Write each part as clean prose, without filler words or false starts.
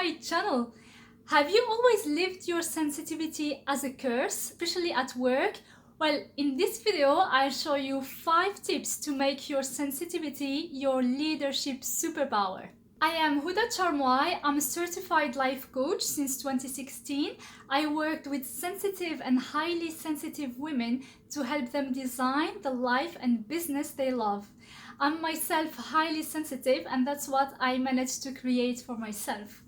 my channel. Have you always lived your sensitivity as a curse, especially at work? Well, in this video, I'll show you 5 tips to make your sensitivity your leadership superpower. I am Houda Charmoille. I'm a certified life coach since 2016. I worked with sensitive and highly sensitive women to help them design the life and business they love. I'm myself highly sensitive, and that's what I managed to create for myself.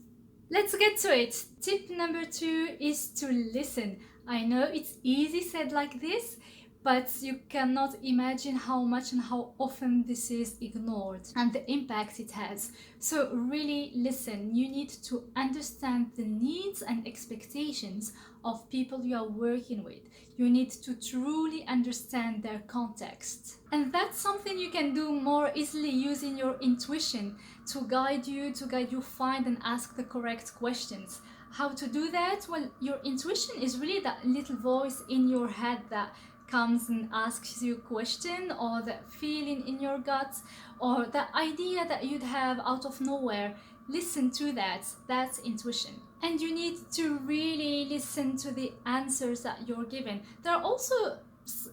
Let's get to it. Tip number 2 is to listen. I know it's easy said like this, but you cannot imagine how much and how often this is ignored and the impact it has. So really listen. You need to understand the needs and expectations of people you are working with. You need to truly understand their context. And that's something you can do more easily using your intuition to guide you find and ask the correct questions. How to do that? Well, your intuition is really that little voice in your head that comes and asks you a question, or that feeling in your gut, or that idea that you'd have out of nowhere. Listen to that. That's intuition. And you need to really listen to the answers that you're given. There are also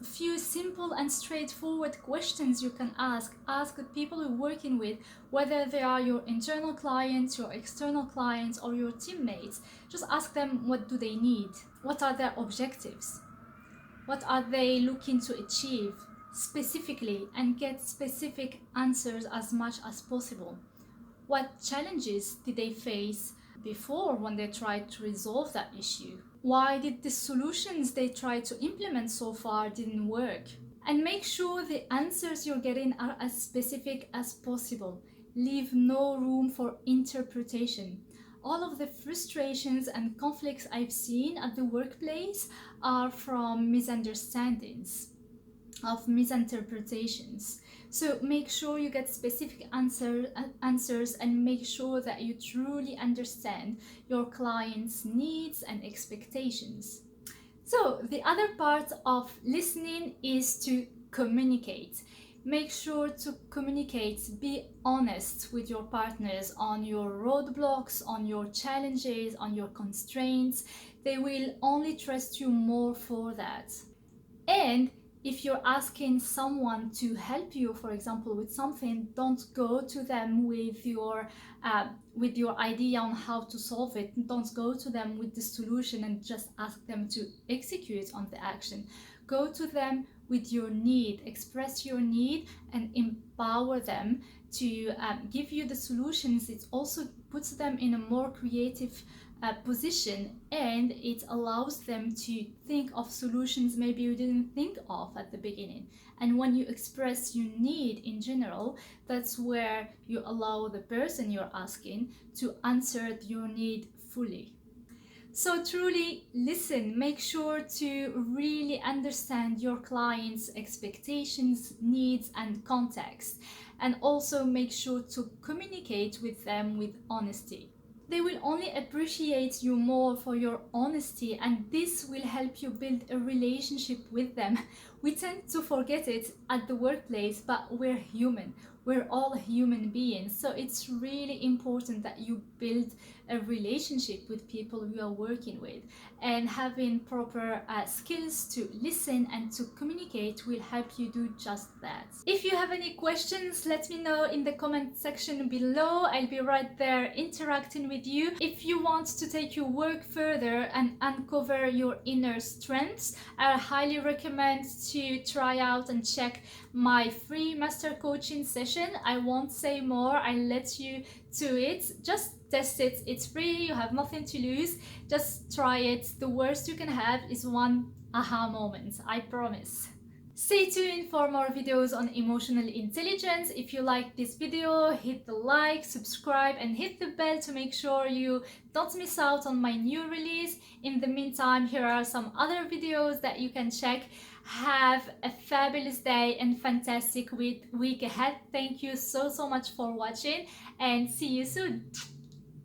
few simple and straightforward questions you can ask the people you're working with, whether they are your internal clients, your external clients, or your teammates. Just ask them, what do they need? What are their objectives? What are they looking to achieve specifically, and get specific answers as much as possible. What challenges did they face before when they tried to resolve that issue? Why did the solutions they tried to implement so far didn't work? And make sure the answers you're getting are as specific as possible. Leave no room for interpretation. All of the frustrations and conflicts I've seen at the workplace are from misunderstandings, of misinterpretations. So make sure you get specific answers and make sure that you truly understand your client's needs and expectations. So the other part of listening is to communicate. Make sure to communicate, be honest with your partners on your roadblocks, on your challenges, on your constraints. They will only trust you more for that. And if you're asking someone to help you, for example, with something, don't go to them with your idea on how to solve it. Don't go to them with the solution and just ask them to execute on the action. Go to them with your need, express your need, and empower them to give you the solutions. It also puts them in a more creative position, and it allows them to think of solutions maybe you didn't think of at the beginning. And when you express your need in general, that's where you allow the person you're asking to answer your need fully. So truly listen. Make sure to really understand your client's expectations, needs, and context, and also make sure to communicate with them with honesty. They will only appreciate you more for your honesty, and this will help you build a relationship with them. We tend to forget it at the workplace, but we're human. We're all human beings. So it's really important that you build a relationship with people you are working with, and having proper skills to listen and to communicate will help you do just that. If you have any questions, let me know in the comment section below. I'll be right there interacting with you. If you want to take your work further and uncover your inner strengths, I highly recommend to try out and check my free master coaching session. I won't say more, I'll let you to it. Just test it. It's free, you have nothing to lose. Just try it. The worst you can have is one aha moment, I promise. Stay tuned for more videos on emotional intelligence. If you like this video, hit the like, subscribe, and hit the bell to make sure you don't miss out on my new release. In the meantime, here are some other videos that you can check. Have a fabulous day and fantastic week ahead. Thank you so much for watching, and see you soon.